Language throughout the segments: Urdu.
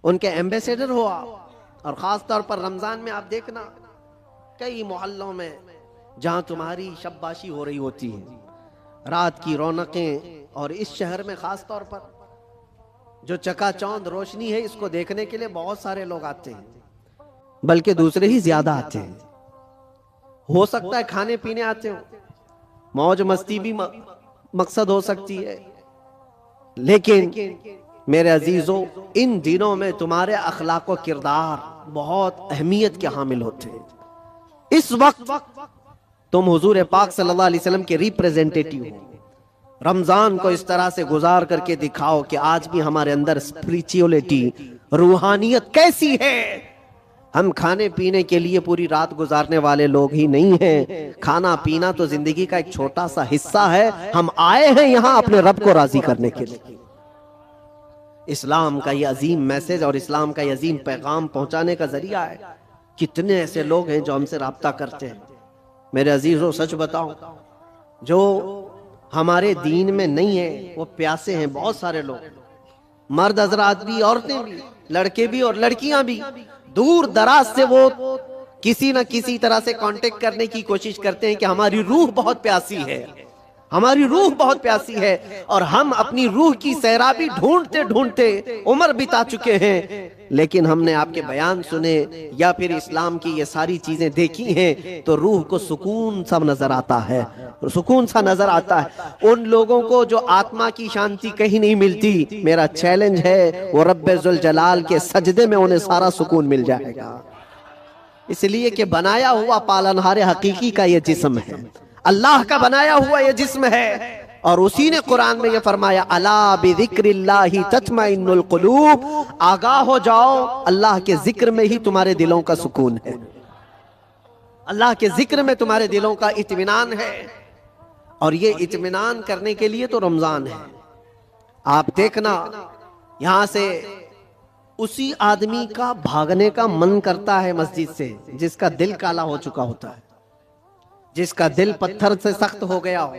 ان کے ایمبیسیڈر ہو آپ، اور خاص طور پر رمضان میں آپ دیکھنا کئی محلوں میں جہاں تمہاری شباشی ہو رہی ہوتی ہے، رات کی رونقیں، اور اس شہر میں خاص طور پر جو چکا چوند روشنی ہے اس کو دیکھنے کے لیے بہت سارے لوگ آتے ہیں، بلکہ دوسرے ہی زیادہ آتے ہیں۔ ہو سکتا ہے کھانے پینے آتے ہو، موج مستی بھی مقصد ہو سکتی ہے، لیکن میرے عزیزو ان دنوں میں تمہارے اخلاق و کردار بہت اہمیت کے حامل ہوتے ہیں۔ اس وقت تم حضور پاک صلی اللہ علیہ وسلم کے ریپریزنٹیٹیو ہو، رمضان کو اس طرح سے گزار کر کے دکھاؤ کہ آج بھی ہمارے اندر اسپریچولیٹی، روحانیت کیسی ہے۔ ہم کھانے پینے کے لیے پوری رات گزارنے والے لوگ ہی نہیں ہیں، کھانا پینا تو زندگی کا ایک چھوٹا سا حصہ ہے۔ ہم آئے ہیں یہاں اپنے رب کو راضی کرنے کے لیے۔ اسلام کا یہ عظیم میسج اور اسلام کا یہ عظیم پیغام پہنچانے کا ذریعہ ہے۔ کتنے ایسے لوگ ہیں جو ہم سے رابطہ کرتے ہیں۔ میرے عزیزوں سچ بتاؤں، جو ہمارے دین میں نہیں ہے وہ پیاسے ہیں بہت سارے لوگ، مرد حضرات بھی، عورتیں بھی، لڑکے بھی اور لڑکیاں بھی، دور دراز سے وہ کسی نہ کسی طرح سے کانٹیکٹ کرنے کی کوشش کرتے ہیں کہ ہماری روح بہت پیاسی ہے، ہماری روح بہت پیاسی ہے، اور ہم اپنی روح کی سیرابی ڈھونڈتے ڈھونڈتے عمر بتا چکے ہیں، لیکن ہم نے آپ کے بیان سنے یا پھر اسلام کی یہ ساری چیزیں دیکھی ہیں تو روح کو سکون سا نظر آتا ہے، سکون سا نظر آتا ہے۔ ان لوگوں کو جو آتما کی شانتی کہیں نہیں ملتی، میرا چیلنج ہے وہ رب ذوالجلال کے سجدے میں انہیں سارا سکون مل جائے گا، اس لیے کہ بنایا ہوا پالنہار حقیقی کا یہ جسم ہے، اللہ کا بنایا ہوا یہ جسم ہے، اور اسی نے قرآن میں یہ فرمایا الا بذکر اللہ تطمئن القلوب، آگاہ ہو جاؤ اللہ کے ذکر میں ہی تمہارے دلوں کا سکون ہے، اللہ کے ذکر میں تمہارے دلوں کا اطمینان ہے، اور یہ اطمینان کرنے کے لیے تو رمضان ہے۔ آپ دیکھنا یہاں سے اسی آدمی کا بھاگنے کا من کرتا ہے مسجد سے جس کا دل کالا ہو چکا ہوتا ہے، جس کا دل پتھر سے سخت ہو گیا ہو،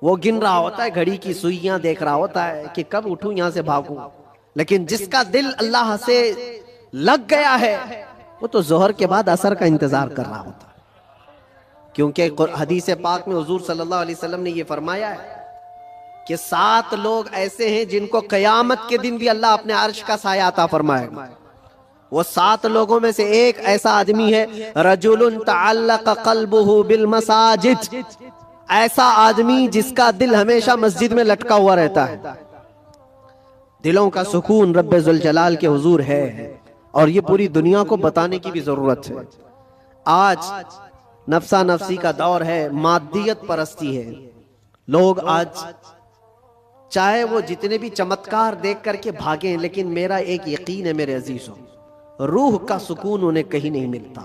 وہ گن رہا ہوتا ہے، گھڑی کی سوئیاں دیکھ رہا ہوتا ہے کہ کب اٹھوں یہاں سے بھاگوں، لیکن جس کا دل اللہ سے لگ گیا ہے وہ تو ظہر کے بعد عصر کا انتظار کر رہا ہوتا ہے، کیونکہ حدیث پاک میں حضور صلی اللہ علیہ وسلم نے یہ فرمایا ہے کہ 7 لوگ ایسے ہیں جن کو قیامت کے دن بھی اللہ اپنے عرش کا سایہ عطا فرمائے گا۔ وہ 7 لوگوں میں سے ایک ایسا آدمی ہے رجل تعلق قلبہ بالمساجد، ایسا آدمی جس کا دل ہمیشہ مسجد میں لٹکا ہوا رہتا ہے۔ دلوں کا سکون رب ذوالجلال کے حضور ہے، اور یہ پوری دنیا کو بتانے کی بھی ضرورت ہے۔ آج نفسا نفسی کا دور ہے، مادیت پرستی ہے، لوگ آج چاہے وہ جتنے بھی چمتکار دیکھ کر کے بھاگیں، لیکن میرا ایک یقین ہے میرے عزیزوں، روح کا سکون انہیں کہیں نہیں ملتا۔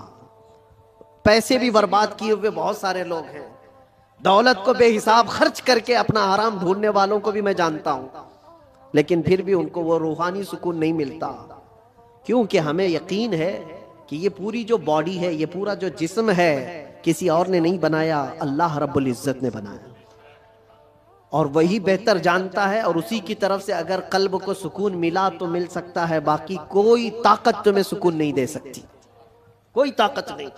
پیسے بھی برباد کیے ہوئے بہت سارے لوگ ہیں، دولت کو بے حساب خرچ کر کے اپنا آرام ڈھونڈنے والوں کو بھی میں جانتا ہوں، لیکن پھر بھی ان کو وہ روحانی سکون نہیں ملتا، کیونکہ ہمیں یقین ہے کہ یہ پوری جو باڈی ہے، یہ پورا جو جسم ہے، کسی اور نے نہیں بنایا، اللہ رب العزت نے بنایا، اور وہی بہتر جانتا ہے، اور اسی کی طرف سے اگر قلب کو سکون ملا تو مل سکتا ہے، باقی کوئی طاقت تمہیں سکون نہیں دے سکتی، کوئی طاقت نہیں۔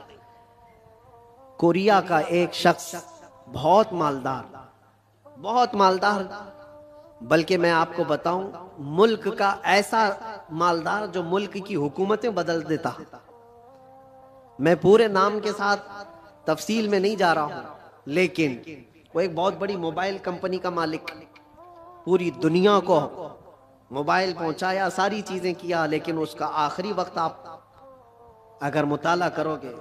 کوریا کا ایک شخص بہت مالدار، بلکہ میں آپ کو بتاؤں ملک کا ایسا مالدار جو ملک کی حکومتیں بدل دیتا۔ میں پورے نام کے ساتھ تفصیل میں نہیں جا رہا ہوں، لیکن وہ ایک بہت بڑی موبائل کمپنی کا مالک، پوری دنیا کو موبائل پہنچایا، ساری چیزیں کیا، لیکن اس کا آخری وقت آپ اگر مطالعہ کرو گے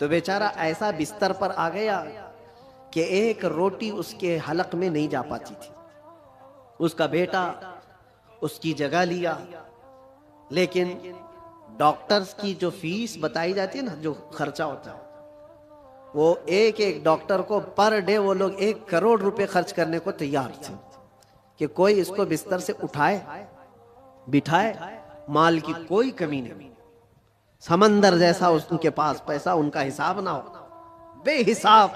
تو بیچارہ ایسا بستر پر آ گیا کہ ایک روٹی اس کے حلق میں نہیں جا پاتی تھی۔ اس کا بیٹا اس کی جگہ لیا، لیکن ڈاکٹرز کی جو فیس بتائی جاتی ہے نا، جو خرچہ ہوتا ہے، وہ ایک ڈاکٹر کو پر ڈے وہ لوگ 1 کروڑ روپے خرچ کرنے کو تیار تھے کہ کوئی اس کو بستر سے اٹھائے بٹھائے، مال کی کوئی کمی نہیں، سمندر جیسا ان کے پاس پیسہ، ان کا حساب نہ ہو، بے حساب،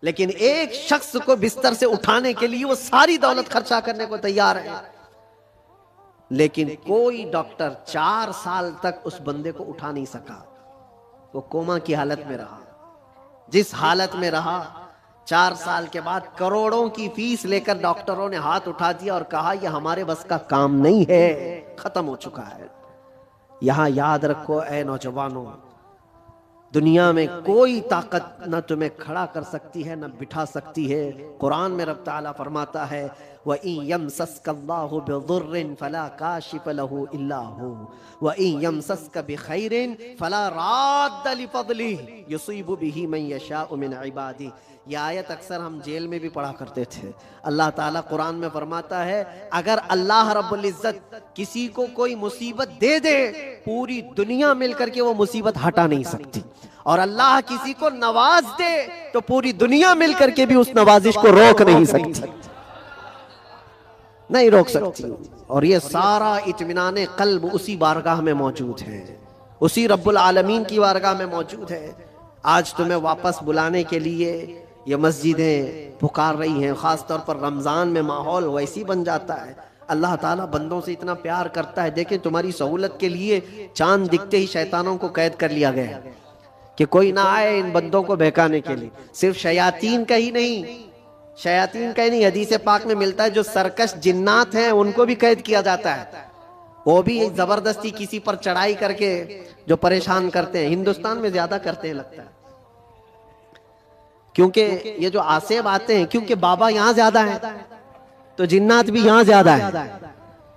لیکن ایک شخص کو بستر سے اٹھانے کے لیے وہ ساری دولت خرچہ کرنے کو تیار ہے۔ لیکن کوئی ڈاکٹر 4 سال تک اس بندے کو اٹھا نہیں سکا. وہ کوما کی حالت میں رہا. جس حالت میں رہا 4 سال کے بعد کروڑوں کی فیس لے کر ڈاکٹروں نے ہاتھ اٹھا دیا اور کہا یہ ہمارے بس کا کام نہیں ہے, ختم ہو چکا ہے. یہاں یاد رکھو اے نوجوانوں, دنیا میں کوئی طاقت نہ تمہیں کھڑا کر سکتی ہے نہ بٹھا سکتی ہے. قرآن میں رب تعالیٰ فرماتا ہے وَإِن يَمْسَسْكَ اللَّهُ بِضُرٍّ فَلَا كَاشِفَ لَهُ إِلَّا هُوَ وَإِن يَمْسَسْكَ بِخَيْرٍ فَلَا رَادَّ لِفَضْلِهِ يُصِيبُ بِهِ مَن يَشَاءُ مِنْ عِبَادِهِ. یہ آیت اکثر ہم جیل میں بھی پڑھا کرتے تھے. اللہ تعالیٰ قرآن میں فرماتا ہے اگر اللہ رب العزت کسی کو کوئی مصیبت دے دے, پوری دنیا مل کر کے وہ مصیبت ہٹا نہیں سکتی. اور اللہ کسی کو نواز دے تو پوری دنیا مل کر کے بھی اس نوازش کو روک نہیں سکتی, نہیں روک سکتی. اور یہ سارا اطمینان قلب اسی بارگاہ میں موجود ہے, اسی رب العالمین کی بارگاہ میں موجود ہے. آج تمہیں واپس بلانے کے لیے یہ مسجدیں پکار رہی ہیں. خاص طور پر رمضان میں ماحول ویسی بن جاتا ہے. اللہ تعالیٰ بندوں سے اتنا پیار کرتا ہے. دیکھیں تمہاری سہولت کے لیے چاند دکھتے ہی شیطانوں کو قید کر لیا گیا کہ کوئی نہ آئے ان بندوں کو بہکانے کے لیے. صرف شیاطین کا ہی نہیں, شیاطین کا ہی نہیں, حدیث پاک میں ملتا ہے جو سرکش جنات ہیں ان کو بھی قید کیا جاتا ہے. وہ بھی زبردستی کسی پر چڑھائی کر کے جو پریشان کرتے ہیں. ہندوستان میں زیادہ کرتے ہیں لگتا ہے, کیونکہ یہ جو آصف آتے ہیں, کیونکہ بابا یہاں زیادہ ہیں تو جنات بھی یہاں زیادہ ہیں,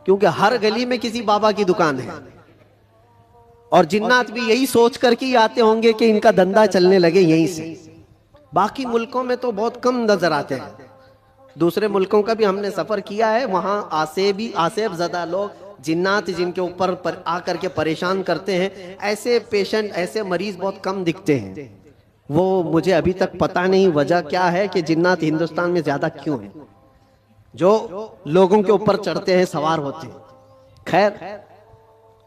کیونکہ ہر گلی میں کسی بابا کی دکان ہے. اور جنات بھی یہی سوچ کر کے آتے ہوں گے کہ ان کا دھندا چلنے لگے یہیں سے. باقی ملکوں میں تو بہت کم نظر آتے ہیں. دوسرے ملکوں کا بھی ہم نے سفر کیا ہے, وہاں آصف زدہ لوگ جنات جن کے اوپر آ کر کے پریشان کرتے ہیں, ایسے پیشنٹ ایسے مریض بہت کم دکھتے ہیں. وہ مجھے ابھی تک پتہ نہیں وجہ کیا ہے کہ جنات ہندوستان میں زیادہ کیوں ہیں جو لوگوں کے اوپر چڑھتے ہیں, سوار ہوتے ہیں. خیر,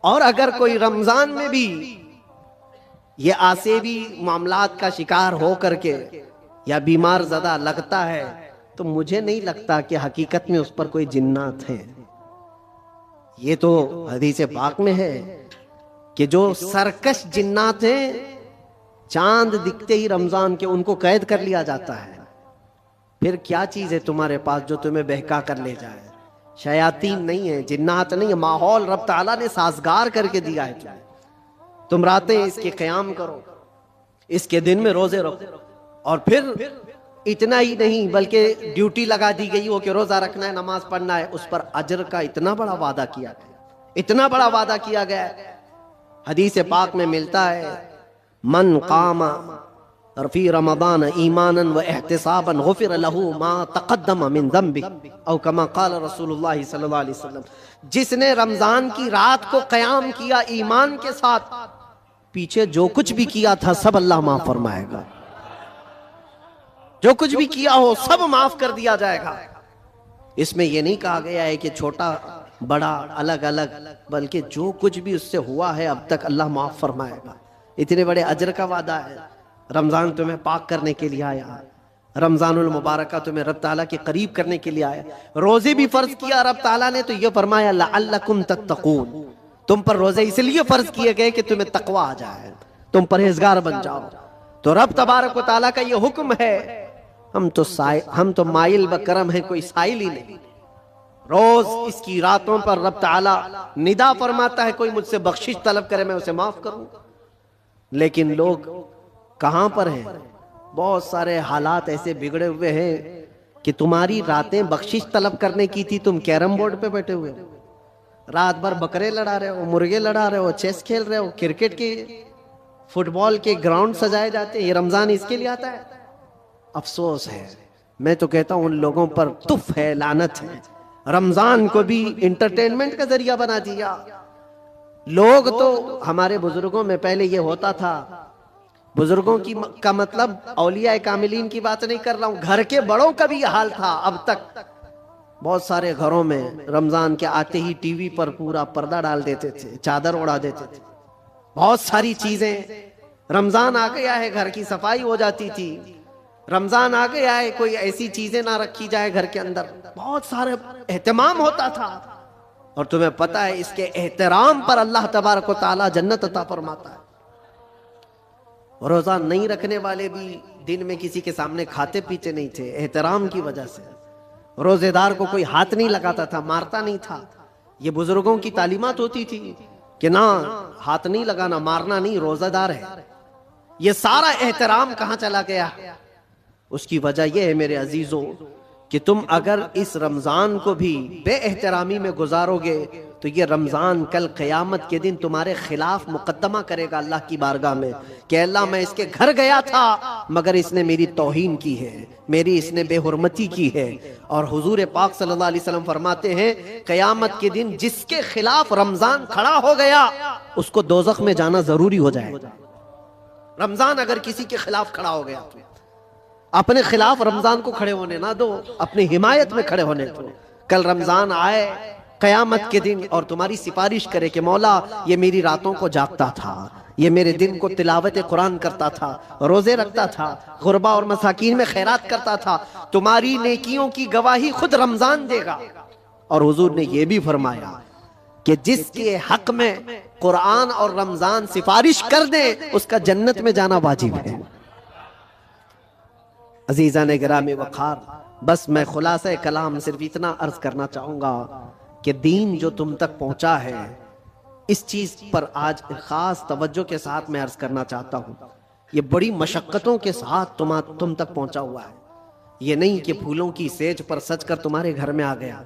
اور اگر کوئی رمضان میں بھی یہ آصفی معاملات کا شکار ہو کر کے یا بیمار زدہ لگتا ہے تو مجھے نہیں لگتا کہ حقیقت میں اس پر کوئی جنات ہیں. یہ تو حدیث پاک میں ہے کہ جو سرکش جنات ہیں چاند دکھتے ہی رمضان کے ان کو قید کر لیا جاتا ہے. پھر کیا چیز ہے تمہارے پاس جو تمہیں بہکا کر لے جائے؟ شیاطین نہیں ہے, جنات نہیں ہے, ماحول رب تعالیٰ نے سازگار کر کے دیا ہے تمہیں. تم راتیں اس کے قیام کرو, اس کے دن میں روزے رکھو, اور پھر اتنا ہی نہیں بلکہ ڈیوٹی لگا دی گئی ہو کہ روزہ رکھنا ہے, نماز پڑھنا ہے, اس پر اجر کا اتنا بڑا وعدہ کیا گیا, اتنا بڑا وعدہ کیا گیا ہے. حدیث پاک میں ملتا ہے من قام فی رمضان ایمانا و احتسابا غفر له ما تقدم من ذنبه او کما قال رسول اللہ صلی اللہ علیہ وسلم. جس نے رمضان کی رات کو قیام کیا ایمان کے ساتھ, پیچھے جو کچھ بھی کیا تھا سب اللہ معاف فرمائے گا. جو کچھ بھی کیا ہو سب معاف کر دیا جائے گا. اس میں یہ نہیں کہا گیا ہے کہ چھوٹا بڑا الگ الگ, بلکہ جو کچھ بھی اس سے ہوا ہے اب تک اللہ معاف فرمائے گا. اتنے بڑے اجر کا وعدہ ہے. رمضان تمہیں پاک کرنے کے لیے آیا, رمضان المبارکہ تمہیں رب تعالیٰ کے قریب کرنے کے لیے آیا. روزے بھی فرض کیا رب تعالیٰ نے تو یہ فرمایا لعلکم تتقون, تم پر روزے اس لیے فرض کیے گئے کہ تمہیں تقوی آ جائے, تم پرہیزگار بن جاؤ. تو رب تبارک و تعالیٰ کا یہ حکم ہے. ہم تو مائل بکرم ہیں, کوئی سائل ہی نہیں. روز اس کی راتوں پر رب تعالیٰ ندا فرماتا ہے کوئی مجھ سے بخشش طلب کرے میں اسے معاف کروں. لیکن لوگ کہاں پر ہیں؟ بہت سارے حالات ایسے بگڑے ہوئے ہیں کہ تمہاری راتیں بخشش طلب کرنے کی تھی, تم کیرم بورڈ پہ بیٹھے ہوئے, رات بھر بکرے لڑا رہے ہو, مرغے لڑا رہے ہو, چیس کھیل رہے ہو, کرکٹ کے فٹ بال کے گراؤنڈ سجائے جاتے ہیں. یہ رمضان اس کے لیے آتا ہے. افسوس ہے, میں تو کہتا ہوں ان لوگوں پر تف ہے, لعنت ہے. رمضان کو بھی انٹرٹینمنٹ کا ذریعہ بنا دیا. لوگ تو ہمارے بزرگوں میں پہلے یہ ہوتا تھا, بزرگوں کی کا مطلب اولیاء کاملین کی بات نہیں کر رہا ہوں, گھر کے بڑوں کا بھی یہ حال تھا. اب تک بہت سارے گھروں میں رمضان کے آتے ہی ٹی وی پر پورا پردہ ڈال دیتے تھے, چادر اڑا دیتے تھے. بہت ساری چیزیں, رمضان آ گیا ہے گھر کی صفائی ہو جاتی تھی, رمضان آ گیا ہے کوئی ایسی چیزیں نہ رکھی جائے گھر کے اندر, بہت سارے اہتمام ہوتا تھا. اور تمہیں پتہ ہے اس کے احترام پر اللہ تبارک و تعالی جنت عطا فرماتا ہے. روزہ نہیں رکھنے والے بھی دن میں کسی کے سامنے کھاتے پیتے نہیں تھے احترام کی وجہ سے. روزے دار کو کوئی ہاتھ نہیں لگاتا تھا، مارتا نہیں تھا. یہ بزرگوں کی تعلیمات ہوتی تھی کہ نہ ہاتھ نہیں لگانا، مارنا نہیں، روزہ دار ہے. یہ سارا احترام کہاں چلا گیا؟ اس کی وجہ یہ ہے میرے عزیزوں کہ تم اگر اس رمضان کو بھی بے احترامی میں گزارو گے تو یہ رمضان کل قیامت کے دن تمہارے خلاف مقدمہ کرے گا اللہ کی بارگاہ میں کہ اللہ میں اس کے گھر گیا تھا مگر اس نے میری توہین کی ہے، میری اس نے بے حرمتی کی ہے. اور حضور پاک صلی اللہ علیہ وسلم فرماتے ہیں قیامت کے دن جس کے خلاف رمضان کھڑا ہو گیا اس کو دوزخ میں جانا ضروری ہو جائے گا. رمضان اگر کسی کے خلاف کھڑا ہو گیا تو اپنے خلاف رمضان کو کھڑے ہونے نہ دو، اپنی حمایت میں کھڑے ہونے دو. کل رمضان آئے قیامت کے دن اور تمہاری سفارش کرے کہ مولا یہ میری راتوں کو جاگتا تھا، یہ میرے دن کو تلاوت قرآن کرتا تھا، روزے رکھتا تھا، غربا اور مساکین میں خیرات کرتا تھا، تمہاری نیکیوں کی گواہی خود رمضان دے گا. اور حضور نے یہ بھی فرمایا کہ جس کے حق میں قرآن اور رمضان سفارش کر دے اس کا جنت میں جانا واجب ہے. عزیزان گرامی وقار، بس میں خلاصہ کلام صرف اتنا عرض کرنا چاہوں گا کہ دین جو تم تک پہنچا ہے اس چیز پر آج خاص توجہ کے ساتھ میں عرض کرنا چاہتا ہوں. یہ بڑی مشقتوں کے ساتھ تم تک پہنچا ہوا ہے. یہ نہیں کہ پھولوں کی سیج پر سج کر تمہارے گھر میں آ گیا.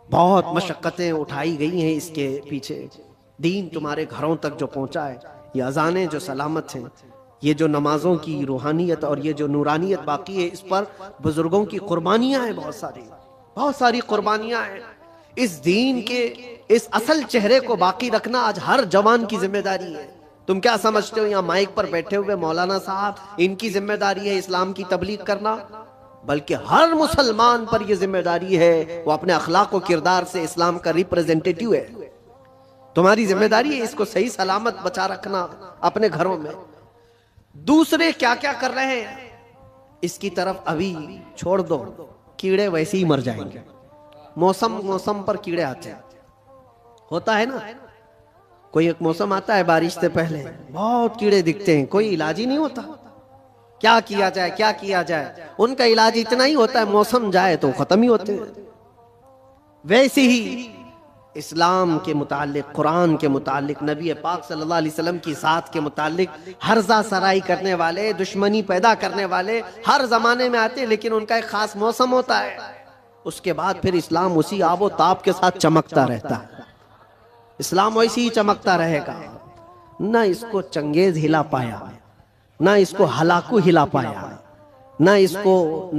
بہت مشقتیں اٹھائی گئی ہیں اس کے پیچھے. دین تمہارے گھروں تک جو پہنچا ہے، یہ اذانیں جو سلامت ہیں، یہ جو نمازوں کی روحانیت اور یہ جو نورانیت باقی ہے، اس پر بزرگوں کی قربانیاں ہیں، بہت ساری قربانیاں ہیں. اس دین کے اس اصل چہرے کو باقی رکھنا آج ہر جوان کی ذمہ داری ہے. تم کیا سمجھتے ہو یہاں مائک پر بیٹھے ہوئے مولانا صاحب ان کی ذمہ داری ہے اسلام کی تبلیغ کرنا؟ بلکہ ہر مسلمان پر یہ ذمہ داری ہے وہ اپنے اخلاق و کردار سے اسلام کا ریپریزنٹیٹیو ہے. تمہاری ذمہ داری ہے اس کو صحیح سلامت بچا رکھنا اپنے گھروں میں. دوسرے کیا کیا کر رہے ہیں اس کی طرف ابھی چھوڑ دو، کیڑے ویسے ہی مر جائیں گے. موسم پر کیڑے آتے ہیں، ہوتا ہے نا. کوئی ایک موسم آتا ہے بارش سے پہلے بہت کیڑے دکھتے ہیں، کوئی علاج ہی نہیں ہوتا. کیا کیا جائے ان کا علاج اتنا ہی ہوتا ہے موسم جائے تو ختم ہی ہوتے ہیں. ویسے ہی اسلام کے متعلق، قرآن کے متعلق، نبی پاک صلی اللہ علیہ وسلم کی ذات کے متعلق ہرزہ سرائی کرنے والے، دشمنی پیدا کرنے والے ہر زمانے میں آتے ہیں، لیکن ان کا ایک خاص موسم ہوتا ہے. اس کے بعد پھر اسلام اسی آب و تاب کے ساتھ چمکتا رہتا ہے. اسلام ویسے ہی چمکتا رہے گا. نہ اس کو چنگیز ہلا پایا، نہ اس کو ہلاکو ہلا پایا، نہ اس کو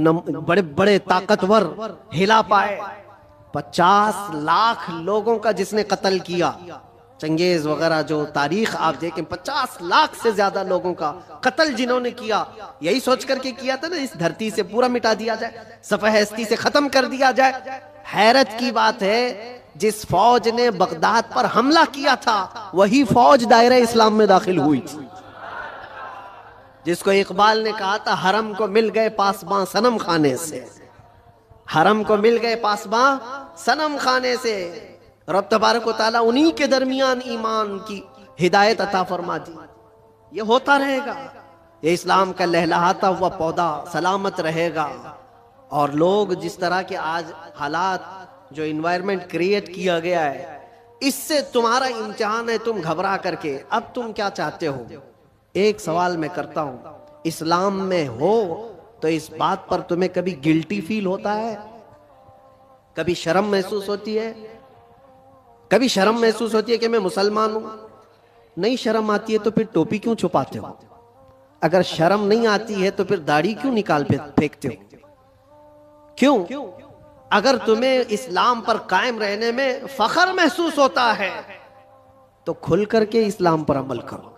بڑے بڑے طاقتور ہلا پائے. 50 لاکھ لوگوں کا جس نے قتل کیا، چنگیز وغیرہ جو تاریخ آپ دیکھیں، 50 لاکھ سے زیادہ لوگوں کا قتل جنہوں نے کیا، یہی سوچ کر کے کیا تھا نا اس دھرتی سے پورا مٹا دیا جائے، صفحہ ہستی سے ختم کر دیا جائے. حیرت کی بات ہے جس فوج نے بغداد پر حملہ کیا تھا وہی فوج دائرہ اسلام میں داخل ہوئی تھی. جس کو اقبال نے کہا تھا حرم کو مل گئے پاسباں صنم خانے سے، حرم کو مل گئے پاسباں صنم خانے سے. رب تبارک و تعالیٰ انہی کے درمیان ایمان کی ہدایت عطا فرما دی. یہ ہوتا رہے گا، یہ اسلام کا لہلہاتا ہوا پودا سلامت رہے گا. اور لوگ جس طرح کے آج حالات جو انوائرمنٹ کریٹ کیا گیا ہے، اس سے تمہارا امتحان ہے. تم گھبرا کر کے اب تم کیا چاہتے ہو؟ ایک سوال میں کرتا ہوں، اسلام میں ہو تو اس بات پر تمہیں کبھی گلٹی فیل ہوتا ہے؟ کبھی شرم محسوس ہوتی ہے؟ کبھی شرم محسوس ہوتی ہے کہ میں مسلمان ہوں؟ نہیں شرم آتی ہے تو پھر ٹوپی کیوں چھپاتے ہو؟ اگر شرم نہیں آتی ہے تو پھر داڑھی کیوں نکال پھینکتے ہو؟ کیوں؟ اگر تمہیں اسلام پر قائم رہنے میں فخر محسوس ہوتا ہے تو کھل کر کے اسلام پر عمل کرو.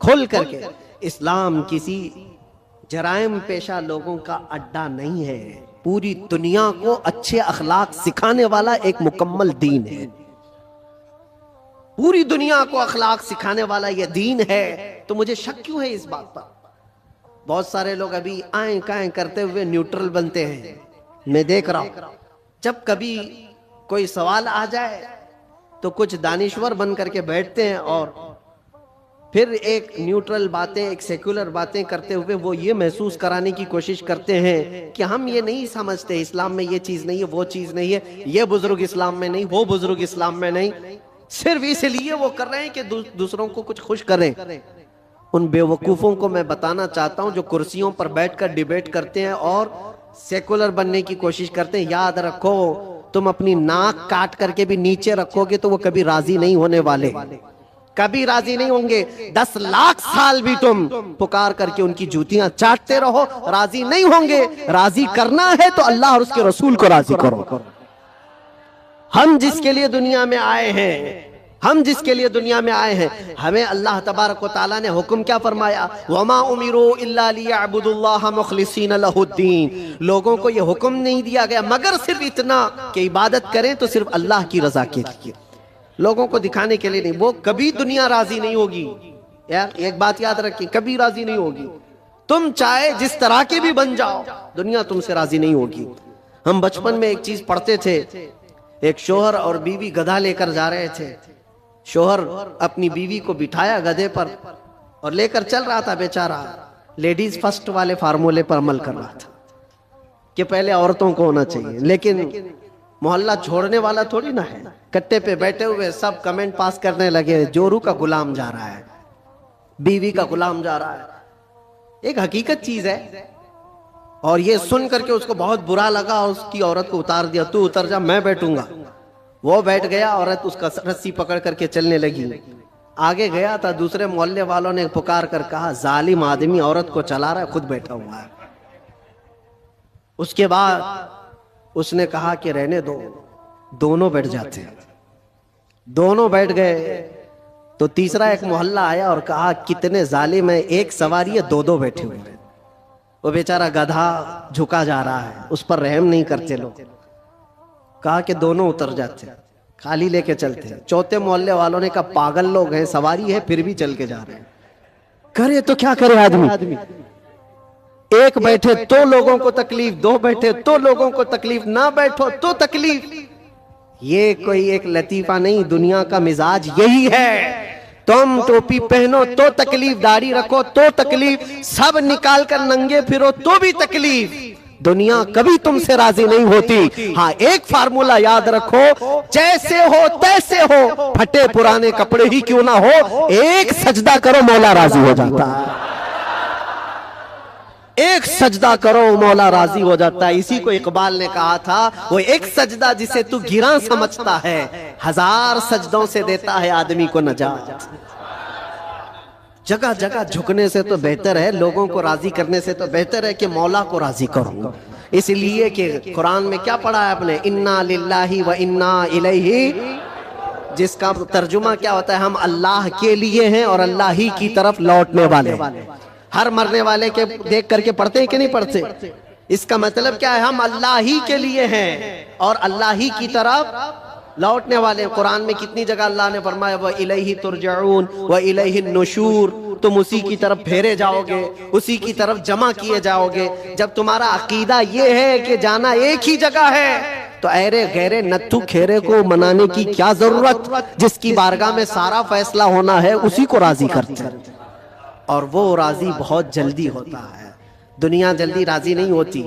کھل کر کے. اسلام کسی جرائم پیشہ لوگوں کا اڈا نہیں ہے، پوری دنیا کو اچھے اخلاق سکھانے والا ایک مکمل دین ہے. پوری دنیا کو اخلاق سکھانے والا یہ دین ہے. تو مجھے شک کیوں ہے اس بات پر؟ بہت سارے لوگ ابھی آئیں کائیں کرتے ہوئے نیوٹرل بنتے ہیں. میں دیکھ رہا ہوں جب کبھی کوئی سوال آ جائے تو کچھ دانشور بن کر کے بیٹھتے ہیں اور پھر ایک نیوٹرل باتیں، ایک سیکولر باتیں کرتے ہوئے وہ یہ محسوس کرانے کی کوشش کرتے ہیں کہ ہم یہ نہیں سمجھتے اسلام میں یہ چیز نہیں ہے، وہ چیز نہیں ہے، یہ بزرگ اسلام میں نہیں، وہ بزرگ اسلام میں نہیں، صرف اس لیے وہ کر رہے ہیں کہ دوسروں کو کچھ خوش کریں۔ ان بے وقوفوں کو میں بتانا چاہتا ہوں جو کرسیوں پر بیٹھ کر ڈیبیٹ کرتے ہیں اور سیکولر بننے کی کوشش کرتے ہیں، یاد رکھو تم اپنی ناک کاٹ کر کے بھی نیچے رکھو گے تو وہ کبھی راضی نہیں ہونے والے، کبھی راضی نہیں ہوں گے۔ 10 لاکھ سال بھی تم پکار کر کے ان کی جوتیاں چاٹتے رہو، راضی نہیں ہوں گے۔ راضی کرنا ہے تو اللہ اور اس کے رسول کو راضی کرو۔ ہم جس کے لیے دنیا میں آئے ہیں، ہم جس کے لیے دنیا میں آئے ہیں، ہمیں اللہ تبارک و تعالیٰ نے حکم کیا فرمایا؟ وَمَا أُمِرُوا إِلَّا لِيَعْبُدُوا اللَّهَ مُخْلِصِينَ لَهُ الدِّينَ۔ لوگوں کو یہ حکم نہیں دیا گیا مگر صرف اتنا کہ عبادت کریں تو صرف اللہ کی رضا کے لیے، لوگوں کو دکھانے کے لیے نہیں۔ وہ کبھی دنیا راضی نہیں ہوگی، ایک بات یاد رکھیں، کبھی راضی نہیں ہوگی۔ تم چاہے جس طرح کے بھی بن جاؤ، دنیا تم سے راضی نہیں ہوگی۔ ہم بچپن میں ایک چیز پڑھتے تھے، ایک شوہر اور بیوی گدھا لے کر جا رہے تھے، شوہر اپنی بیوی کو بٹھایا گدھے پر اور لے کر چل رہا تھا، بیچارہ لیڈیز فرسٹ والے فارمولے پر عمل کر رہا تھا کہ پہلے عورتوں کو ہونا چاہیے، لیکن محلہ چھوڑنے والا تھوڑی نہ ہے۔ کٹے پہ بیٹھے ہوئے سب کمنٹ پاس کرنے لگے، جورو کا غلام جا رہا ہے، بیوی کا غلام جا رہا ہے۔ ایک حقیقت چیز ہے، اور یہ سن کر کے اس کو بہت برا لگا، اس کی عورت کو اتار دیا، تو اتر جا میں بیٹھوں گا۔ وہ بیٹھ گیا، عورت اس کا رسی پکڑ کر کے چلنے لگی۔ آگے گیا تھا، دوسرے محلے والوں نے پکار کر کہا ظالم آدمی عورت کو چلا رہا ہے، خود بیٹھا ہوا ہے۔ اس کے بعد اس نے کہا کہ رہنے دو، دونوں بیٹھ جاتے ہیں۔ دونوں بیٹھ گئے تو تیسرا ایک محلہ آیا اور کہا کتنے ظالم ہیں، ایک سواری ہے، دو بیٹھے ہوئے ہیں۔ وہ بیچارہ گدھا جھکا جا رہا ہے، اس پر رحم نہیں کرتے لوگ۔ کہا کہ دونوں اتر جاتے ہیں، خالی لے کے چلتے ہیں۔ چوتھے محلے والوں نے کہا پاگل لوگ ہیں، سواری ہے پھر بھی چل کے جا رہے ہیں، کرے تو کیا کرے آدمی؟ ایک بیٹھے تو لوگوں کو تکلیف، دو بیٹھے تو لوگوں کو تکلیف، نہ بیٹھو تو تکلیف۔ یہ کوئی ایک لطیفہ نہیں، دنیا کا مزاج یہی ہے۔ تم ٹوپی پہنو تو تکلیف، داڑھی رکھو تو تکلیف، سب نکال کر ننگے پھرو تو بھی تکلیف۔ دنیا کبھی تم سے راضی نہیں ہوتی۔ ہاں ایک فارمولا یاد رکھو، جیسے ہو تیسے ہو، پھٹے پرانے کپڑے ہی کیوں نہ ہو، ایک سجدہ کرو مولا راضی ہو جاتا ہے۔ ایک سجدہ کرو مولا راضی ہو جاتا ہے۔ اسی کو اقبال نے کہا تھا، وہ ایک سجدہ جسے تو گراں سمجھتا ہے، 1000 سجدوں سے دیتا ہے آدمی کو نجات۔ جگہ جگہ جھکنے سے تو بہتر ہے، لوگوں کو راضی کرنے سے تو بہتر ہے کہ مولا کو راضی کرو۔ اس لیے کہ قرآن میں کیا پڑھا ہے آپ نے؟ انا للہ و انا الیہ، جس کا ترجمہ کیا ہوتا ہے؟ ہم اللہ کے لیے ہیں اور اللہ ہی کی طرف لوٹنے والے۔ ہر مرنے والے کے دیکھ کر کے پڑھتے ہیں کہ نہیں پڑھتے؟ اس کا مطلب کیا ہے؟ ہم اللہ ہی کے لیے ہیں اور اللہ ہی کی طرف لوٹنے والے۔ قرآن میں کتنی جگہ اللہ نے فرمایا وَإِلَيْهِ تُرْجَعُونَ وَإِلَيْهِ النُّشُورُ، تم اسی کی طرف پھیرے جاؤ گے، اسی کی طرف جمع کیے جاؤ گے۔ جب تمہارا عقیدہ یہ ہے کہ جانا ایک ہی جگہ ہے تو ایرے غیرے نتھو کھیرے کو منانے کی کیا ضرورت؟ جس کی بارگاہ میں سارا فیصلہ ہونا ہے اسی کو راضی کرتے ہیں، اور وہ راضی بہت جلدی ہوتا ہے۔ دنیا جلدی راضی نہیں ہوتی۔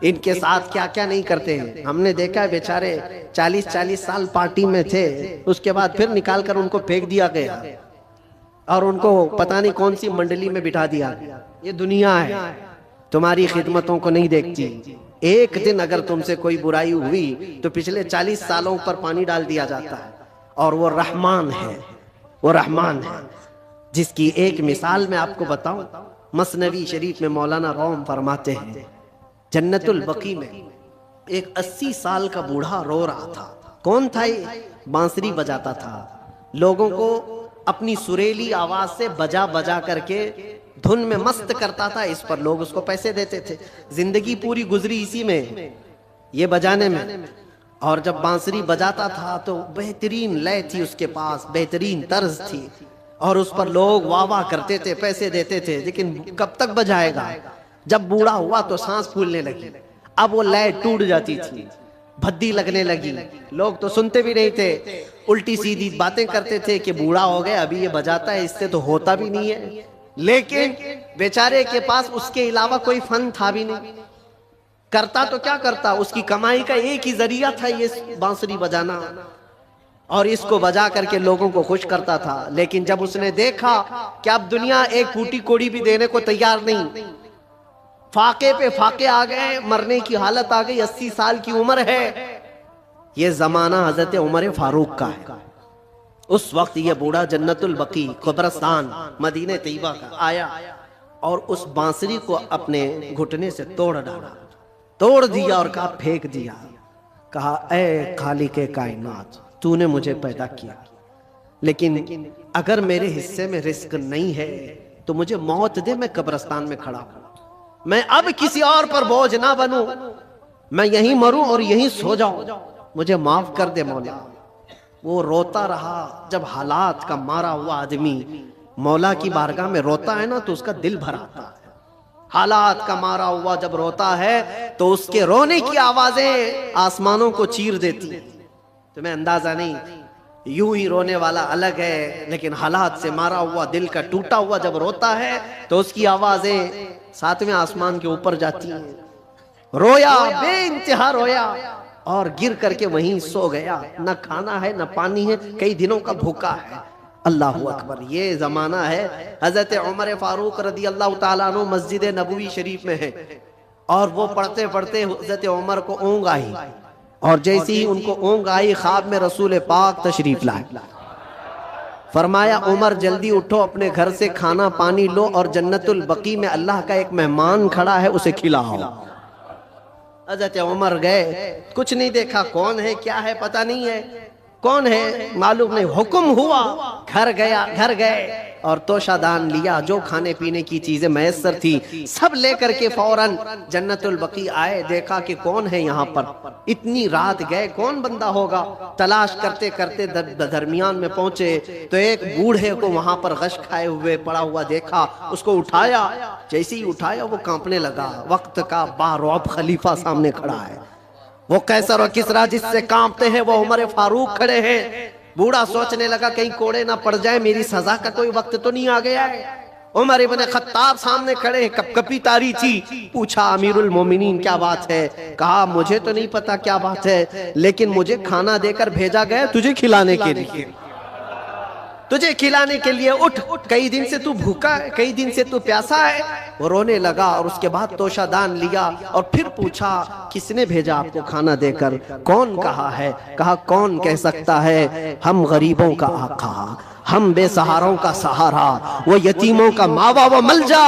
ان کے ساتھ کیا کیا نہیں کرتے ہیں، ہم نے دیکھا ہے، بیچارے 40 سال پارٹی میں تھے، اس کے بعد پھر نکال کر ان کو پھینک دیا گیا اور ان کو پتہ نہیں کون سی منڈلی میں بٹھا دیا گیا۔ یہ دنیا ہے، تمہاری خدمتوں کو نہیں دیکھتی۔ ایک دن اگر تم سے کوئی برائی ہوئی تو پچھلے 40 سالوں پر پانی ڈال دیا جاتا ہے، اور وہ رحمان ہے، وہ رحمان ہے، جس کی ایک مثال میں آپ کو بتاؤں۔ مثنوی شریف میں مولانا روم فرماتے ہیں، جنت البقیع میں ایک 80 سال کا بوڑھا رو رہا تھا۔ کون تھا یہ؟ بانسری بجاتا تھا، لوگوں کو اپنی سریلی آواز سے بجا بجا کر کے دھن میں مست کرتا تھا، اس پر لوگ اس کو پیسے دیتے تھے۔ زندگی پوری گزری اسی میں، یہ بجانے میں۔ اور جب بانسری بجاتا تھا تو بہترین لے تھی اس کے پاس، بہترین طرز تھی، اور اس پر لوگ واہ واہ کرتے تھے، پیسے دیتے تھے۔ لیکن کب تک بجائے گا؟ جب بوڑھا ہوا تو سانس پھولنے لگی، اب وہ لے ٹوٹ جاتی تھی، بھدی لگنے لگی. لوگ تو سنتے بھی نہیں تھے, الٹی سیدھی باتیں کرتے تھے کہ بوڑھا ہو گیا, ابھی یہ بجاتا ہے, اس سے تو ہوتا بھی نہیں ہے. لیکن بیچارے کے پاس اس کے علاوہ کوئی فن تھا بھی نہیں. کرتا تو کیا کرتا, اس کی کمائی کا ایک ہی ذریعہ تھا یہ بانسری بجانا, اور اس کو بجا کر کے لوگوں کو خوش کرتا تھا. لیکن جب اس نے دیکھا کہ اب دنیا ایک پھوٹی کوڑی بھی دینے کو تیار نہیں, فاقے پہ فاقے آ گئے, مرنے کی حالت آ گئی, 80 سال کی عمر ہے. یہ زمانہ حضرت عمر فاروق کا ہے. اس وقت یہ بوڑھا جنت البقیع قبرستان مدینہ طیبہ کا آیا اور اس بانسری کو اپنے گھٹنے سے توڑ ڈالا, توڑ دیا اور کہا پھینک دیا. کہا اے خالق کائنات, تو نے مجھے پیدا کیا, لیکن اگر میرے حصے میں رزق نہیں ہے تو مجھے موت دے, میں قبرستان میں کھڑا ہوں, میں اب کسی اور پر بوجھ نہ بنوں, میں یہیں مروں اور یہیں سو جاؤں, مجھے معاف کر دے مولا. وہ روتا رہا. جب حالات کا مارا ہوا آدمی مولا کی بارگاہ میں روتا ہے نا تو اس کا دل بھر آتا ہے. حالات کا مارا ہوا جب روتا ہے تو اس کے رونے کی آوازیں آسمانوں کو چیر دیتی. تمہیں اندازہ نہیں, یوں ہی رونے والا الگ ہے, لیکن حالات سے مارا ہوا دل کا ٹوٹا ہوا جب روتا ہے تو اس کی آوازیں 7ویں آسمان کے اوپر جاتی ہیں. رویا, بے انتہا رویا, اور گر کر کے وہیں سو گیا. نہ کھانا ہے نہ پانی ہے, کئی دنوں کا بھوکا ہے. اللہ اکبر. یہ زمانہ ہے حضرت عمر فاروق رضی اللہ تعالیٰ عنہ مسجد نبوی شریف میں ہے, اور وہ پڑھتے پڑھتے حضرت عمر کو اونگ آئی, اور جیسی ہی ان کو اونگ آئی خواب میں رسول پاک تشریف لائے. فرمایا عمر جلدی اٹھو, اپنے گھر سے کھانا پانی لو, اور جنت البقیع میں اللہ کا ایک مہمان کھڑا ہے, اسے کھلاؤ. حضرت عمر گئے, کچھ نہیں دیکھا, کون ہے کیا ہے پتہ نہیں ہے, کون ہے معلوم نہیں. حکم ہوا, گھر گئے اور توشہ دان لیا, جو کھانے پینے کی چیزیں میسر تھی سب لے کر کے فوراً جنت البقیع آئے. دیکھا کہ کون ہے یہاں پر, اتنی رات گئے, کون بندہ ہوگا. تلاش کرتے کرتے درمیان میں پہنچے تو ایک بوڑھے کو وہاں پر غش کھائے ہوئے پڑا ہوا دیکھا. اس کو اٹھایا, جیسے ہی اٹھایا وہ کانپنے لگا. وقت کا بارعب خلیفہ سامنے کھڑا ہے. وہ قیصر و کسریٰ جس سے کانپتے ہیں وہ عمر فاروق کھڑے ہیں. بوڑھا سوچنے لگا کہیں کوڑے نہ پڑ جائے, میری سزا کا کوئی وقت تو نہیں آ گیا ہے. عمر ابن خطاب سامنے کھڑے ہیں, کپ کپی تاری تھی. پوچھا امیر المومنین کیا بات ہے؟ کہا مجھے تو نہیں پتا کیا بات ہے, لیکن مجھے کھانا دے کر بھیجا گیا تجھے کھلانے کے لیے, تجھے کھلانے کے لیے. اٹھ, کئی دن سے تو بھوکا ہے, کئی دن سے تو پیاسا ہے. وہ رونے لگا اور اس کے بعد توشہ دان لیا اور پھر پوچھا کس نے بھیجا آپ کو کھانا دے کر؟ کون کہا ہے؟ کہا کون کہہ سکتا ہے, ہم غریبوں کا آقا, ہم بے سہاروں کا سہارا, وہ یتیموں کا ماوا و ملجا,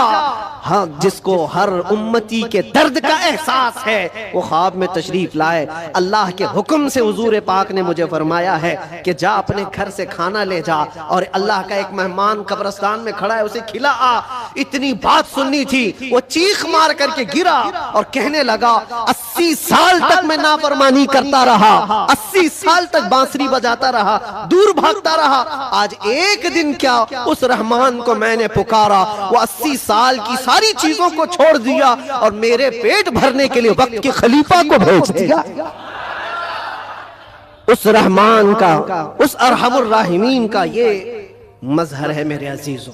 ہاں جس کو ہر امتی کے درد کا احساس ہے, وہ خواب میں تشریف لائے. اللہ کے حکم سے حضور پاک نے مجھے فرمایا ہے کہ جا اپنے گھر سے کھانا لے جا, اور اللہ کا ایک مہمان قبرستان میں کھڑا ہے, اسے کھلا آ. اتنی بات سننی تھی, وہ چیخ مار کر کے گرا اور کہنے لگا 80 سال تک میں نافرمانی کرتا رہا, 80 سال تک بانسری بجاتا رہا, دور بھاگتا رہا, آج ایک دن کیا اس رحمان کو میں نے پکارا, وہ 80 سال کی ساری چیزوں کو چھوڑ دیا اور میرے پیٹ بھرنے کے لیے وقت کے خلیفہ کو بھیج دیا. اس رحمان کا, اس ارحم الراحمین کا یہ مظہر ہے میرے عزیزوں.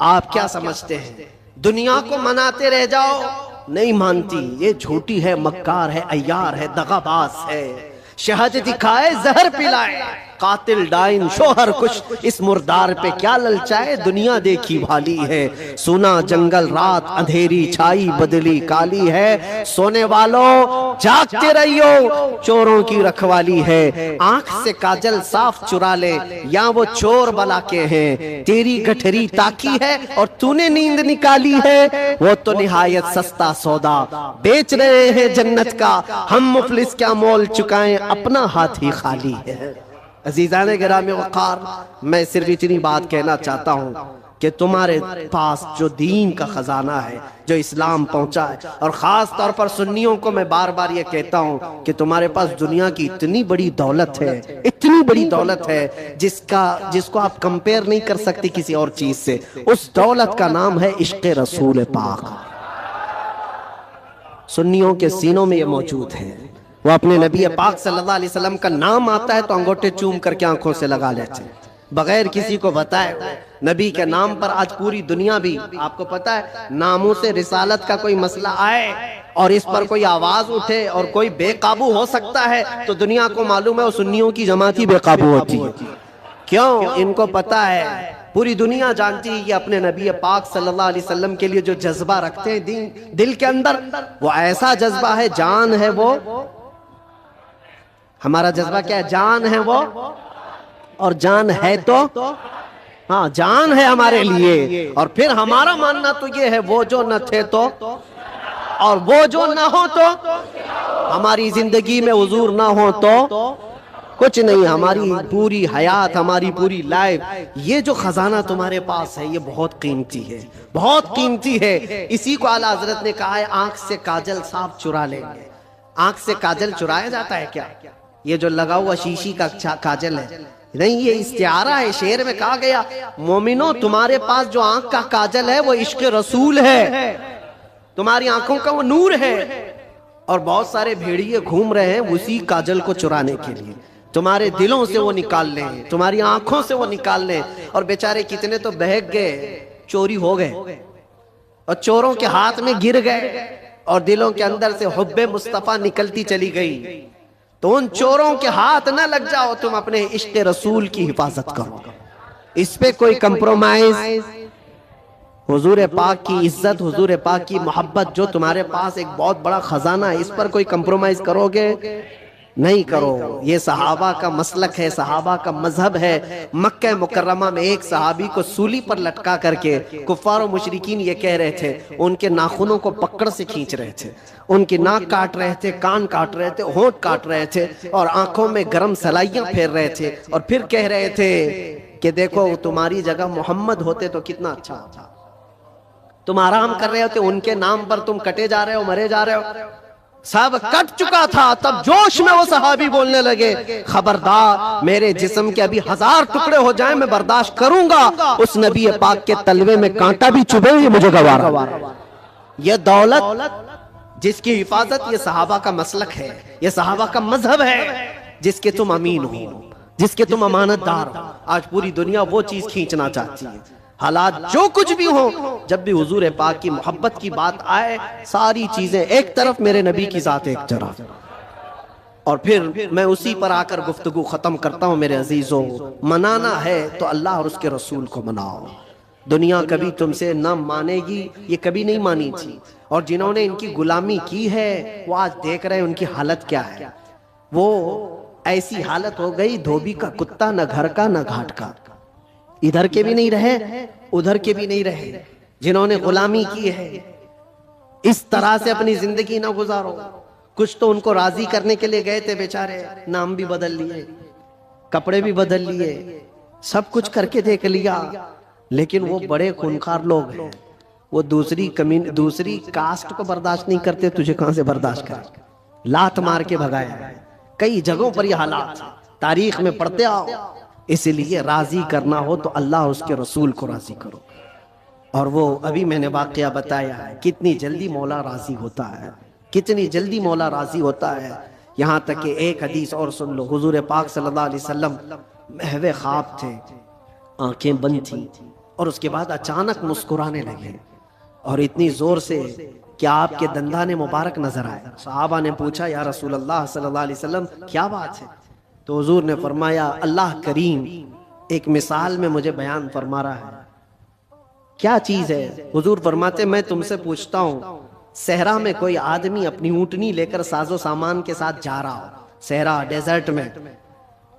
آپ کیا سمجھتے ہیں دنیا کو مناتے رہ جاؤ؟ نہیں مانتی, یہ جھوٹی ہے, مکار ہے, عیار ہے, دغاباز ہے. شہد دکھائے زہر پلائے, قاتل ڈائن شوہر کش, اس مردار پہ کیا للچائے, دنیا دیکھی بھالی ہے. سونا جنگل رات اندھیری چھائی بدلی کالی ہے, سونے والوں جاگتے رہیو چوروں کی رکھوالی ہے. آنکھ سے کاجل صاف چرا لے یا وہ چور بلا کے ہیں, تیری گٹھری تاکی ہے اور تو نے نیند نکالی ہے. وہ تو نہایت سستا سودا بیچ رہے ہیں جنت کا, ہم مفلس کیا مول چکائیں, اپنا ہاتھ ہی خالی ہے. عزیزان گرامی وقار, میں صرف اتنی بات کہنا چاہتا ہوں کہ تمہارے پاس جو دین کا خزانہ ہے, جو اسلام پہنچا ہے, اور خاص طور پر سنیوں کو میں بار بار یہ کہتا ہوں کہ تمہارے پاس دنیا کی اتنی بڑی دولت ہے, اتنی بڑی دولت ہے جس کو آپ کمپیئر نہیں کر سکتے کسی اور چیز سے. اس دولت کا نام ہے عشق رسول پاک. سنیوں کے سینوں میں یہ موجود ہے. وہ اپنے نبی پاک صلی اللہ علیہ وسلم کا نام آتا ہے تو انگوٹھے چوم کر کے آنکھوں سے لگا لیتے ہیں بغیر کسی کو بتائے. نبی کے نام پر آج پوری دنیا بھی, آپ کو پتا ہے, ناموں سے رسالت کا کوئی مسئلہ آئے اور اس پر کوئی آواز اٹھے اور کوئی بے قابو ہو سکتا ہے تو دنیا کو معلوم ہے وہ سنیوں کی جماعت ہی بے قابو ہوتی ہے. کیوں؟ ان کو پتا ہے, پوری دنیا جانتی ہے کہ اپنے نبی پاک صلی اللہ علیہ وسلم کے لیے جو جذبہ رکھتے ہیں دل کے اندر, وہ ایسا جذبہ ہے, جان ہے وہ. ہمارا جذبہ کیا ہے؟ جان ہے وہ, اور جان ہے تو ہاں جان ہے ہمارے لیے. اور پھر ہمارا ماننا تو یہ ہے وہ جو نہ تھے تو, اور وہ جو نہ ہو تو, ہماری زندگی میں حضور نہ ہو تو کچھ نہیں. ہماری پوری حیات, ہماری پوری لائف, یہ جو خزانہ تمہارے پاس ہے یہ بہت قیمتی ہے, بہت قیمتی ہے. اسی کو اعلیٰ حضرت نے کہا ہے آنکھ سے کاجل صاحب چرا لیں گے. آنکھ سے کاجل چرایا جاتا ہے کیا؟ یہ جو لگا ہوا شیشی کا کاجل ہے نہیں, یہ استعارہ ہے. شعر میں کہا گیا مومنو تمہارے پاس جو آنکھ کا کاجل ہے وہ عشق رسول ہے, تمہاری آنکھوں کا وہ نور ہے. اور بہت سارے بھیڑیے گھوم رہے ہیں اسی کاجل کو چرانے کے لیے. تمہارے دلوں سے وہ نکال لیں, تمہاری آنکھوں سے وہ نکال لیں. اور بیچارے کتنے تو بہک گئے, چوری ہو گئے اور چوروں کے ہاتھ میں گر گئے, اور دلوں کے اندر سے حب مصطفیٰ نکلتی چلی گئی. تو ان چوروں کے ہاتھ نہ لگ جاؤ, تم اپنے عشق رسول کی حفاظت کرو. اس پہ کوئی کمپرومائز, حضور پاک کی عزت, حضور پاک کی محبت جو تمہارے پاس ایک بہت بڑا خزانہ ہے, اس پر کوئی کمپرومائز کرو گے؟ نہیں کرو. یہ صحابہ کا مسلک ہے, صحابہ کا مذہب ہے. مکہ مکرمہ میں ایک صحابی کو سولی پر لٹکا کر کے کفار و مشرکین یہ کہہ رہے تھے, ان کے ناخنوں کو پکڑ سے کھینچ رہے تھے, ان کی ناک کاٹ رہے تھے, کان کاٹ رہے تھے, ہونٹ کاٹ رہے تھے, اور آنکھوں میں گرم سلائیاں پھیر رہے تھے, اور پھر کہہ رہے تھے کہ دیکھو تمہاری جگہ محمد ہوتے تو کتنا اچھا ہوتا. تم آرام کر رہے ہوتے, ان کے نام پر تم کٹے جا رہے ہو, مرے جا رہے ہو. سب کٹ چکا تھا, تب جوش میں وہ صحابی بولنے لگے خبردار, میرے جسم کے ابھی 1000 ٹکڑے ہو جائیں میں برداشت کروں گا, اس نبی پاک کے تلوے میں کانٹا بھی چبھے یہ مجھے گوارا. یہ دولت جس کی حفاظت یہ صحابہ کا مسلک ہے, یہ صحابہ کا مذہب ہے, جس کے تم امین ہو, جس کے تم امانت دار ہو. آج پوری دنیا وہ چیز کھینچنا چاہتی ہے. حالات جو کچھ بھی ہوں, جب بھی حضور پاک کی محبت کی بات آئے, ساری چیزیں ایک طرف, میرے نبی کی ذات ایک طرف. اور پھر میں اسی پر آ کر گفتگو ختم کرتا ہوں. میرے عزیزوں, منانا ہے تو اللہ اور اس کے رسول کو مناؤ. دنیا کبھی تم سے نہ مانے گی, یہ کبھی نہیں مانی تھی. اور جنہوں نے ان کی غلامی کی ہے وہ آج دیکھ رہے ہیں ان کی حالت کیا ہے. وہ ایسی حالت ہو گئی دھوبی کا کتا, نہ گھر کا نہ گھاٹ کا, ادھر کے بھی نہیں رہے ادھر کے بھی نہیں رہے. جنہوں نے غلامی کی ہے اس طرح سے اپنی زندگی نہ گزارو. کچھ تو ان کو راضی کرنے کے لیے گئے تھے بیچارے, نام بھی بدل لیے, کپڑے بھی بدل لیے, سب کچھ کر کے دیکھ لیا, لیکن وہ بڑے خونخوار لوگ ہیں. وہ دوسری کاسٹ کو برداشت نہیں کرتے, تجھے کہاں سے برداشت کر, لات مار کے بھگایا. کئی جگہوں پر یہ حالات تاریخ میں پڑھتے آؤ. اس لیے راضی کرنا ہو تو اللہ اور اس کے رسول کو راضی کرو. اور وہ ابھی میں نے واقعہ بتایا ہے, کتنی جلدی مولا راضی ہوتا ہے, کتنی جلدی مولا راضی ہوتا ہے. یہاں تک کہ ایک حدیث اور سن لو, حضور پاک صلی اللہ علیہ وسلم محو خواب تھے, آنکھیں بند تھیں, اور اس کے بعد اچانک مسکرانے لگے, اور اتنی زور سے کہ آپ کے دندان مبارک نظر آئے. صحابہ نے پوچھا یا رسول اللہ صلی اللہ علیہ وسلم کیا بات ہے؟ تو حضور نے فرمایا اللہ کریم ایک مثال میں مجھے بیان فرما رہا ہے. کیا چیز ہے؟ حضور فرماتے میں تم سے پوچھتا ہوں, صحرا میں کوئی آدمی اپنی اونٹنی لے کر ساز و سامان کے ساتھ جا رہا ہو, صحرا ڈیزرٹ میں,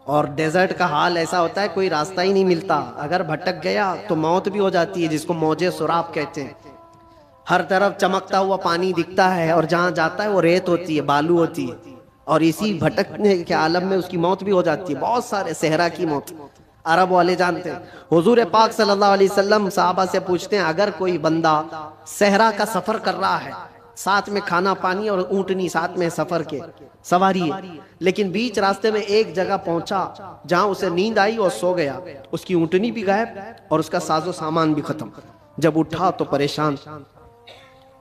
اور ڈیزرٹ کا حال ایسا ہوتا ہے کوئی راستہ ہی نہیں ملتا, اگر بھٹک گیا تو موت بھی ہو جاتی ہے, جس کو موجے سراب کہتے ہیں. ہر طرف چمکتا ہوا پانی دکھتا ہے, اور جہاں جاتا ہے وہ ریت ہوتی ہے, بالو ہوتی ہے, اور اسی بھٹکنے کے عالم میں اس کی موت بھی ہو جاتی ہے. بہت سارے صحرا کی موت عرب والے جانتے ہیں. حضور پاک صلی اللہ علیہ وسلم صحابہ سے پوچھتے ہیں اگر کوئی بندہ صحرا کا سفر کر رہا ہے, ساتھ میں کھانا پانی اور اونٹنی ساتھ میں سفر کے سواری ہے, لیکن بیچ راستے میں ایک جگہ پہنچا جہاں اسے نیند آئی اور سو گیا, اس کی اونٹنی بھی غائب اور اس کا ساز و سامان بھی ختم. جب اٹھا تو پریشان,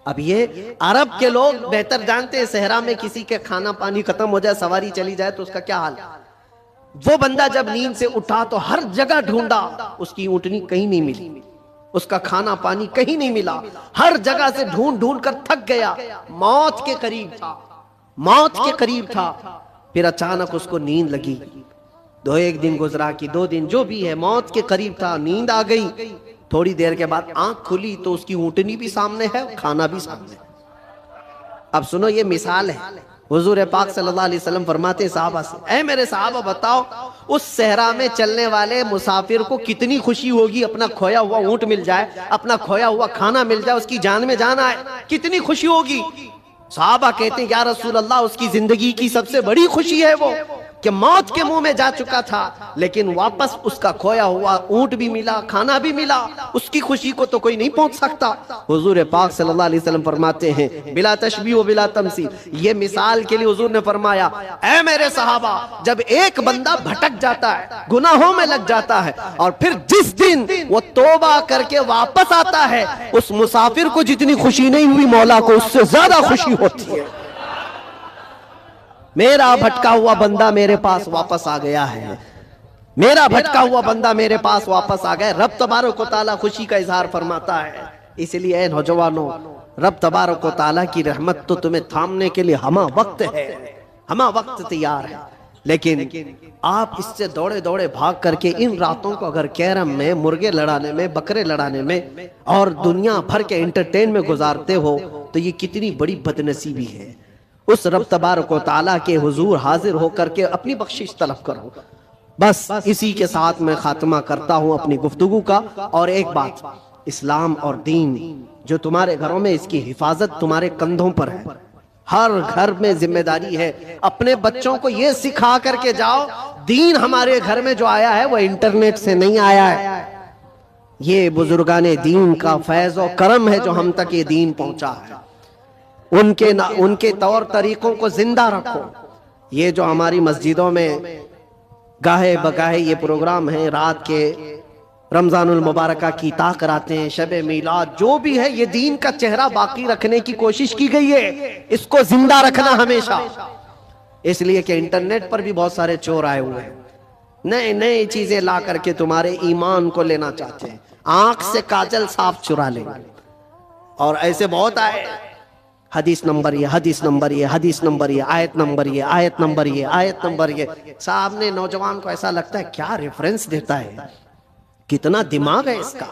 اب یہ عرب کے لوگ بہتر جانتے ہیں، صحرا میں کسی کے کھانا پانی ختم ہو جائے، سواری چلی جائے تو اس کا کیا حال ہے۔ وہ بندہ جب نیند سے اٹھا تو ہر جگہ ڈھونڈا، اس کی اونٹنی کہیں نہیں ملی، اس کا کھانا پانی کہیں نہیں ملا، ہر جگہ سے ڈھونڈ ڈھونڈ کر تھک گیا، موت کے قریب تھا، موت کے قریب تھا۔ پھر اچانک اس کو نیند لگی، ایک دن گزرا کہ 2 دن، جو بھی ہے، موت کے قریب تھا، نیند آ گئی۔ تھوڑی دیر کے بعد آنکھ کھلی تو اس کی اونٹنی بھی سامنے ہے، کھانا بھی سامنے ہے۔ اب سنو، یہ مثال ہے۔ حضور پاک صلی اللہ علیہ وسلم فرماتے صحابہ سے، اے میرے صحابہ بتاؤ، اس صحرا میں چلنے والے مسافر کو کتنی خوشی ہوگی اپنا کھویا ہوا اونٹ مل جائے، اپنا کھویا ہوا کھانا مل جائے، اس کی جان میں جان آئے، کتنی خوشی ہوگی۔ صحابہ کہتے ہیں یا رسول اللہ، اس کی زندگی کی سب سے بڑی خوشی ہے وہ کہ موت کے منہ میں جا چکا تھا، لیکن واپس اس کا کھویا ہوا اونٹ بھی ملا، کھانا بھی ملا، اس کی خوشی کو تو کوئی نہیں پہنچ سکتا۔ حضور پاک صلی اللہ علیہ وسلم فرماتے ہیں بلا تشبیہ و بلا تمثیل، یہ مثال کے لیے حضور نے فرمایا، اے میرے صحابہ، جب ایک بندہ بھٹک جاتا ہے، گناہوں میں لگ جاتا ہے، اور پھر جس دن وہ توبہ کر کے واپس آتا ہے، اس مسافر کو جتنی خوشی نہیں ہوئی، مولا کو اس سے زیادہ خوشی ہوتی ہے۔ میرا بھٹکا ہوا بندہ میرے پاس واپس آ گیا ہے، میرا بھٹکا ہوا بندہ میرے پاس واپس آ گیا۔ رب تبارک و تعالیٰ خوشی کا اظہار فرماتا ہے۔ اس لیے اے نوجوانوں، رب تبارک و تعالیٰ کی رحمت تو تمہیں تھامنے کے لیے ہمہ وقت ہے، ہمہ وقت تیار ہے، لیکن آپ اس سے دوڑے دوڑے بھاگ کر کے ان راتوں کو اگر کیرم میں، مرغے لڑانے میں، بکرے لڑانے میں اور دنیا بھر کے انٹرٹین میں گزارتے ہو تو یہ کتنی بڑی بدنصیبی ہے۔ اس رب تبارک و تعالیٰ کے حضور حاضر ہو کر کے اپنی بخشش طلب کرو۔ بس اسی کے ساتھ میں خاتمہ کرتا ہوں اپنی گفتگو کا۔ اور ایک بات، اسلام اور دین جو تمہارے گھروں میں، اس کی حفاظت تمہارے کندھوں پر ہے۔ ہر گھر میں ذمہ داری ہے، اپنے بچوں کو یہ سکھا کر کے جاؤ، دین ہمارے گھر میں جو آیا ہے وہ انٹرنیٹ سے نہیں آیا ہے، یہ بزرگان دین کا فیض و کرم ہے جو ہم تک یہ دین پہنچا ہے۔ ان کے طور طریقوں کو زندہ رکھو۔ یہ جو ہماری مسجدوں میں گاہے بگاہے یہ پروگرام ہیں، رات کے رمضان المبارکہ کی عطا کراتے ہیں، شب میلاد، جو بھی ہے، یہ دین کا چہرہ باقی رکھنے کی کوشش کی گئی ہے، اس کو زندہ رکھنا ہمیشہ۔ اس لیے کہ انٹرنیٹ پر بھی بہت سارے چور آئے ہوئے ہیں، نئے نئے چیزیں لا کر کے تمہارے ایمان کو لینا چاہتے ہیں، آنکھ سے کاجل صاف چرا لیں گے۔ اور ایسے بہت آئے، حدیث نمبر یہ، حدیث نمبر یہ، حدیث نمبر یہ، آیت نمبر یہ، آیت نمبر یہ، آیت نمبر یہ۔ صاحب نے نوجوان کو ایسا لگتا ہے کیا ریفرنس دیتا ہے، کتنا دماغ ہے اس کا۔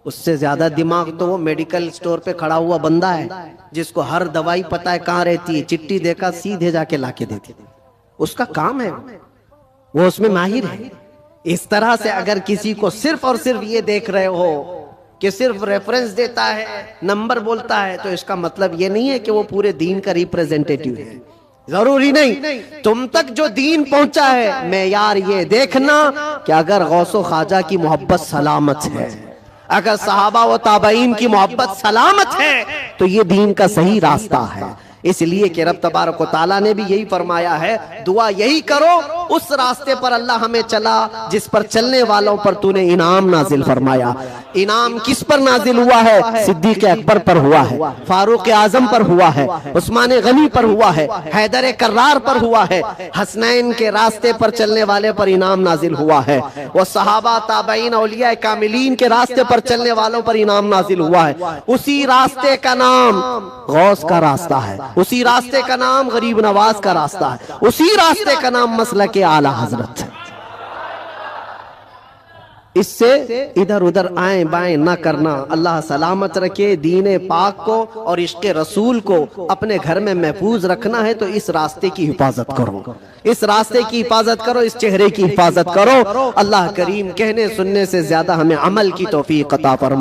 اس سے زیادہ دماغ تو وہ میڈیکل سٹور پہ کھڑا ہوا بندہ ہے جس کو ہر دوائی پتہ ہے کہاں رہتی ہے، چٹی دیکھا سیدھے جا کے لا کے دیتی، اس کا کام ہے، وہ اس میں ماہر ہے۔ اس طرح سے اگر کسی کو صرف اور صرف یہ دیکھ رہے ہو کہ صرف ریفرنس دیتا ہے، نمبر بولتا ہے، تو اس کا مطلب یہ نہیں ہے کہ وہ پورے دین کا ریپریزنٹیٹیو ہے، ضروری نہیں۔ تم تک جو دین پہنچا ہے، معیار یہ دیکھنا کہ اگر غوث و خواجہ کی محبت سلامت ہے، اگر صحابہ و تابعین کی محبت سلامت ہے، تو یہ دین کا صحیح راستہ ہے۔ اس لیے کہ رب تبارک و تعالیٰ نے بھی یہی فرمایا ہے، دعا یہی کرو اس راستے پر اللہ ہمیں چلا جس پر چلنے والوں پر تو نے انعام نازل فرمایا۔ انعام کس پر نازل ہوا ہے؟ صدیق اکبر پر ہوا ہے، فاروق اعظم پر ہوا ہے، عثمان غنی پر ہوا ہے، حیدر کرار پر ہوا ہے، حسنین کے راستے پر چلنے والے پر انعام نازل ہوا ہے، وہ صحابہ تابعین اولیاء کاملین کے راستے پر چلنے والوں پر انعام نازل ہوا ہے۔ اسی راستے کا نام غوث کا راستہ ہے، اسی راستے کا نام غریب نواز کا راستہ ہے، اسی راستے کا نام مسلک اعلی حضرت ہے۔ اس سے ادھر ادھر آئیں بائیں نہ کرنا۔ اللہ سلامت رکھے دین پاک کو اور عشق رسول کو اپنے گھر میں محفوظ رکھنا ہے تو اس راستے کی حفاظت کرو، اس راستے کی حفاظت کرو، اس چہرے کی حفاظت کرو۔ اللہ کریم کہنے سننے سے زیادہ ہمیں عمل کی توفیق عطا فرمائے۔